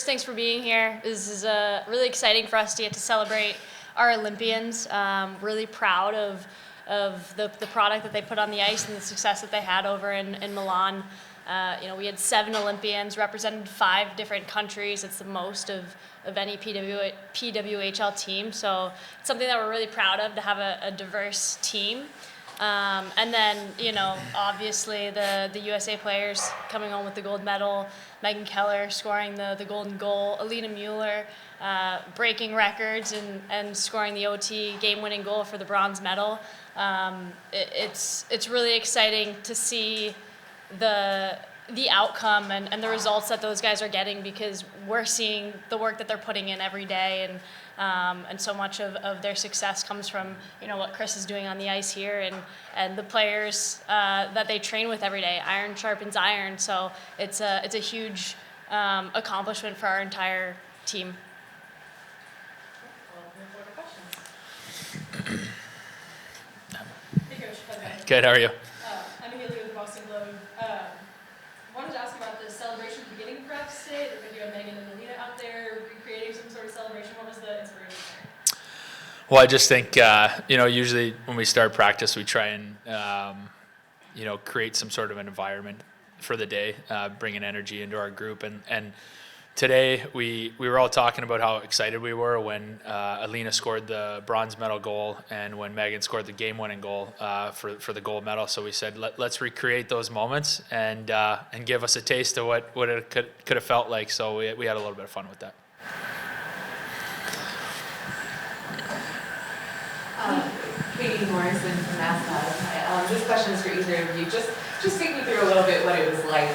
First, thanks for being here. This is really exciting for us to get to celebrate our Olympians. Really proud of the product that they put on the ice and the success that they had over in Milan. We had 7 Olympians represented 5 different countries. It's the most of any PWHL team. So it's something that we're really proud of, to have a diverse team. And then, obviously the USA players coming home with the gold medal, Megan Keller scoring the golden goal, Alina Mueller breaking records and scoring the OT game-winning goal for the bronze medal. It's really exciting to see the outcome and the results that those guys are getting, because we're seeing the work that they're putting in every day, and so much of their success comes from what Kris is doing on the ice here and the players that they train with every day. Iron sharpens iron, so it's a huge accomplishment for our entire team. Hey Coach, Good, how are you? I'm Haley with the Boston Globe. Wanted to ask you about the celebration at the beginning of practice today. The video of Megan and Alina out there recreating some sort of celebration. What was the inspiration there? Well, I just think, usually when we start practice, we try and, create some sort of an environment for the day, bringing energy into our group. And today we were all talking about how excited we were when Alina scored the bronze medal goal and when Megan scored the game-winning goal for the gold medal. So we said, let's recreate those moments and give us a taste of what it could have felt like. So we had a little bit of fun with that. Katie Morrison from Mascot. This question is for either of you. Just take me through a little bit what it was like,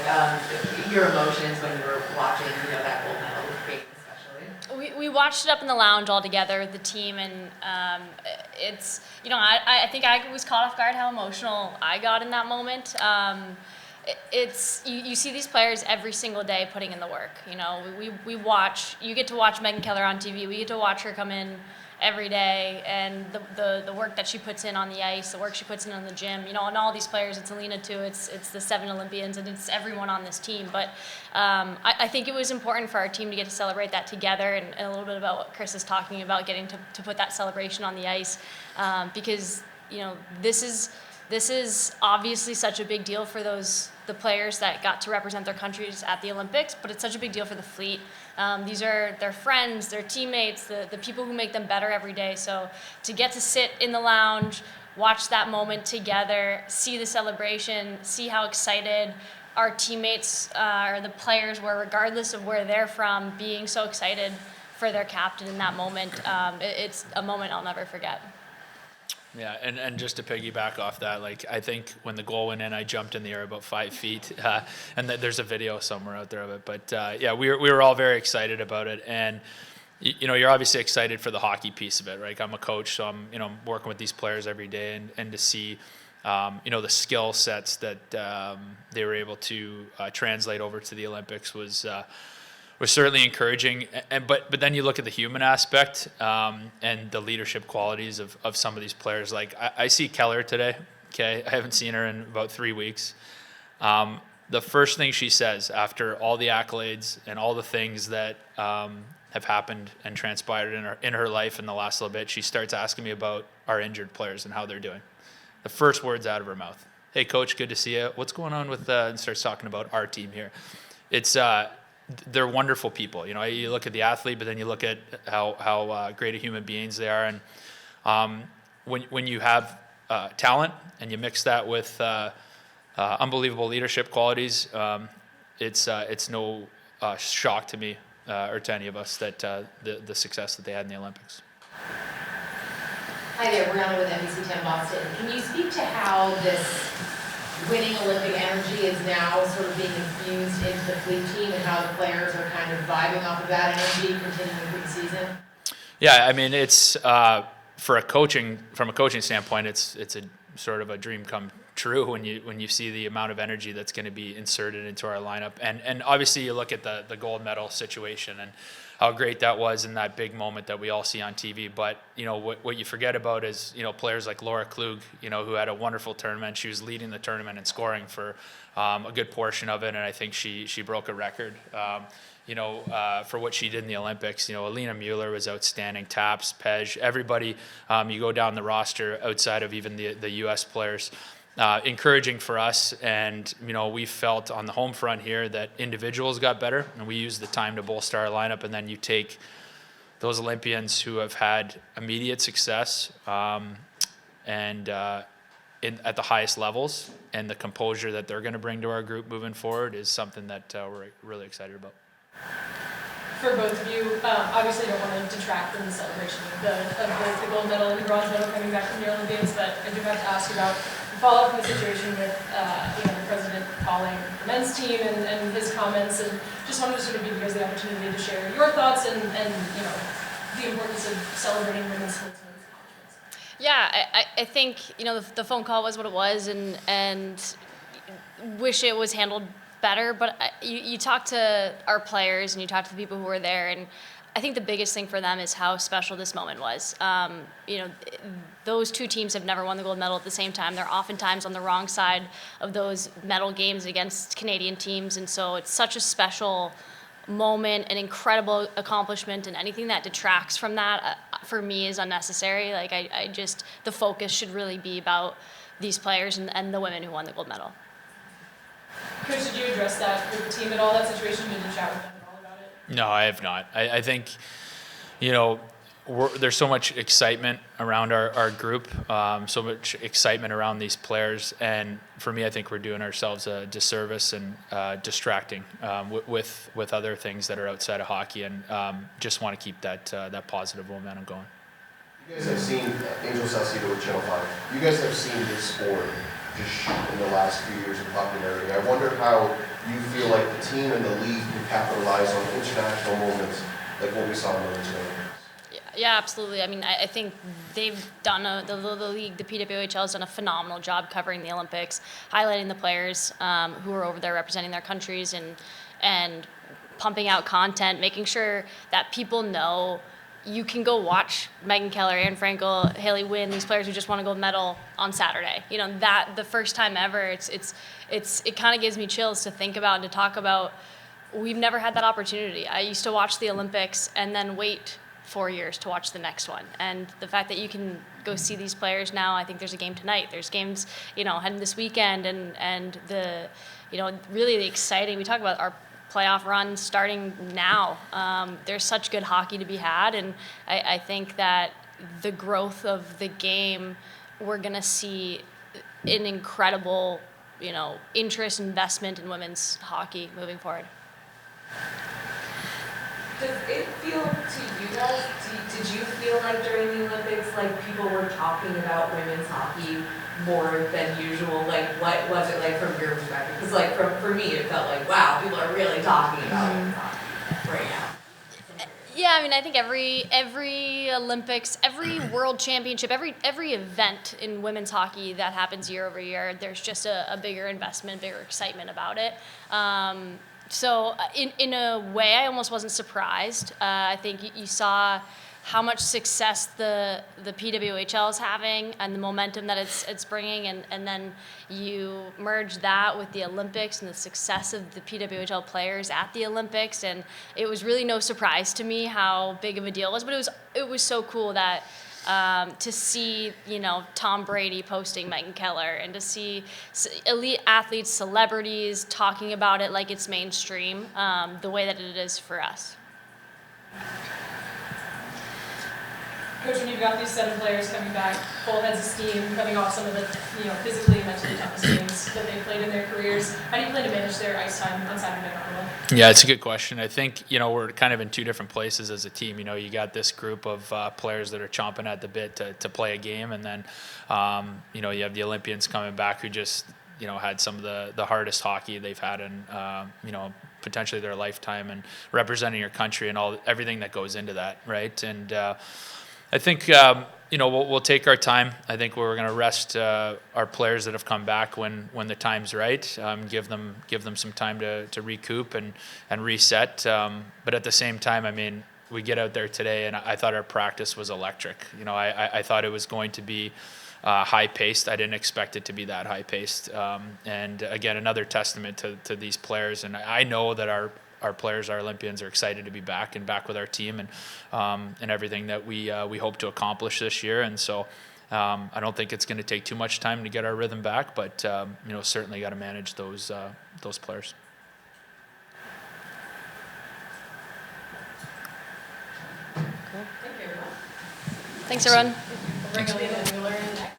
your emotions when you were watching, that gold medal with Kate especially. We watched it up in the lounge all together, the team, and it's, I think I was caught off guard how emotional I got in that moment. It's you see these players every single day putting in the work. You get to watch Megan Keller on TV. We get to watch her come in every day, and the work that she puts in on the ice, the work she puts in on the gym, and all these players. It's Alina too. It's the 7 Olympians, and it's everyone on this team. But I think it was important for our team to get to celebrate that together, and a little bit about what Kris is talking about, getting to put that celebration on the ice, because this is obviously such a big deal for the players that got to represent their countries at the Olympics, but it's such a big deal for the fleet. These are their friends, their teammates, the people who make them better every day. So to get to sit in the lounge, watch that moment together, see the celebration, see how excited our teammates or the players were, regardless of where they're from, being so excited for their captain in that moment, it's a moment I'll never forget. Yeah, and just to piggyback off that, I think when the goal went in, I jumped in the air about 5 feet, and there's a video somewhere out there of it. But we were all very excited about it, and you're obviously excited for the hockey piece of it, right? I'm a coach, so I'm working with these players every day, and to see the skill sets that they were able to translate over to the Olympics was certainly encouraging, but then you look at the human aspect and the leadership qualities of some of these players. I see Keller today. Okay, I haven't seen her in about 3 weeks. The first thing she says after all the accolades and all the things that have happened and transpired in her life in the last little bit, she starts asking me about our injured players and how they're doing. The first words out of her mouth: "Hey, coach, good to see you. What's going on with?" And starts talking about our team here. It's they're wonderful people. You look at the athlete, but then you look at how great a human beings they are. And when you have talent and you mix that with unbelievable leadership qualities, it's no shock to me or to any of us that the success that they had in the Olympics. Hi there, Brianna with NBC 10 Boston. Can you speak to how this winning Olympic energy is now sort of being infused into the fleet team, and how the players are kind of vibing off of that energy continuing through the season? Yeah, I mean, it's from a coaching standpoint, it's a sort of a dream come true when you see the amount of energy that's going to be inserted into our lineup, and obviously you look at the gold medal situation and how great that was in that big moment that we all see on TV. But what you forget about is players like Laura Klug, who had a wonderful tournament. She was leading the tournament and scoring for a good portion of it, and I think she broke a record. for what she did in the Olympics. Alina Mueller was outstanding, Taps, Pej, everybody. You go down the roster outside of even the U.S. players. Encouraging for us, and we felt on the home front here that individuals got better, and we used the time to bolster our lineup. And then you take those Olympians who have had immediate success at the highest levels, and the composure that they're going to bring to our group moving forward is something that we're really excited about. For both of you, obviously don't want to detract from the celebration of the gold medal and the bronze medal coming back from the Olympics, but I do have to ask you about the follow-up in the situation with the president calling the men's team and his comments, and just wanted to sort of give you guys the opportunity to share your thoughts and the importance of celebrating women's sportsmen's accomplishments. Yeah, I think the phone call was what it was, and wish it was handled better. But you talk to our players and you talk to the people who were there, and I think the biggest thing for them is how special this moment was. Those two teams have never won the gold medal at the same time. They're oftentimes on the wrong side of those medal games against Canadian teams, and so it's such a special moment, an incredible accomplishment, and anything that detracts from that, for me, is unnecessary. Like, I just, the focus should really be about these players and the women who won the gold medal. Kris, did you address that with the team at all, that situation? Did you chat with them at all about it? No, I have not. I think, there's so much excitement around our group, so much excitement around these players, and for me, I think we're doing ourselves a disservice and distracting with other things that are outside of hockey, and just want to keep that positive momentum going. You guys have seen Angel Salcido with Channel 5. You guys have seen this sport just in the last few years of popularity. I wonder how you feel like the team and the league can capitalize on international moments like what we saw in the Olympics. Yeah, absolutely. I mean, I think they've done the league, the PWHL has done a phenomenal job covering the Olympics, highlighting the players who are over there representing their countries, and pumping out content, making sure that people know you can go watch Megan Keller, Anne Frankel, Haley Wynn, these players who just won a gold medal on Saturday. That the first time ever, it kind of gives me chills to think about and to talk about. We've never had that opportunity. I used to watch the Olympics and then wait 4 years to watch the next one. And the fact that you can go see these players now, I think there's a game tonight, there's games, heading this weekend, and the, really the exciting, we talk about our playoff run starting now. There's such good hockey to be had, and I think that the growth of the game, we're gonna see an incredible, interest, investment in women's hockey moving forward. Does it feel to you guys, did you feel like during the Olympics, like people were talking about women's hockey more than usual? Like, what was it like from your perspective? Because like for me, it felt like, wow, people are really talking about women's hockey right now. Yeah, I mean, I think every Olympics, every World Championship, every event in women's hockey that happens year over year, there's just a bigger investment, bigger excitement about it. So in a way, I almost wasn't surprised. I think you saw how much success the PWHL is having and the momentum that it's bringing, and then you merge that with the Olympics and the success of the PWHL players at the Olympics, and it was really no surprise to me how big of a deal it was. But it was so cool that to see Tom Brady posting Megan Keller, and to see elite athletes, celebrities talking about it like it's mainstream, the way that it is for us. Coach, when you've got these 7 players coming back, full heads of steam, coming off some of the physically and mentally toughest games that they've played in their careers, how do you plan to manage their ice time on Saturday night? Yeah, it's a good question. I think, we're kind of in two different places as a team. You got this group of players that are chomping at the bit to play a game, and then, you have the Olympians coming back who just, had some of the hardest hockey they've had in, potentially their lifetime, and representing your country and everything that goes into that, right? And I think, we'll take our time. I think we're going to rest our players that have come back when the time's right. Give them some time to recoup and reset. But at the same time, I mean, we get out there today, and I thought our practice was electric. I thought it was going to be high-paced. I didn't expect it to be that high-paced. And again, another testament to these players. And I know that our players, our Olympians, are excited to be back and back with our team and everything that we hope to accomplish this year. And so I don't think it's going to take too much time to get our rhythm back, but certainly got to manage those players. Thank you, everyone. Thanks, everyone. Bring Elena and